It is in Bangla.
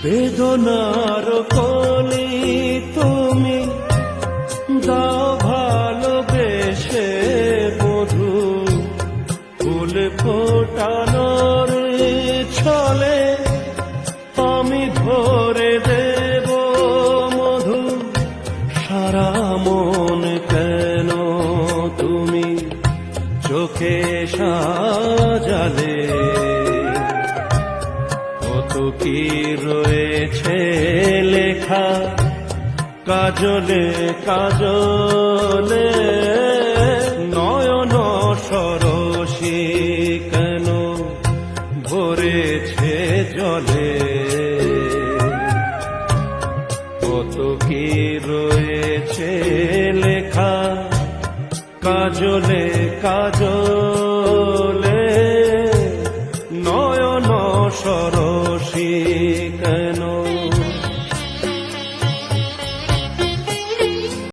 বেদনার কলি তুমি দাও ভালোবেসে মধু, ফুল ফোটানোর ছলে আমি ধরে দেব মধু। সারা মন কেন তুমি চোখে সাজালে, কত কি রয়েছে লেখা কাজলে কাজলে। নয়ন সরসী কেন ভরেছে জলে, কত কি রয়েছে লেখা কাজলে কাজলে। নয়ন সরসী কেন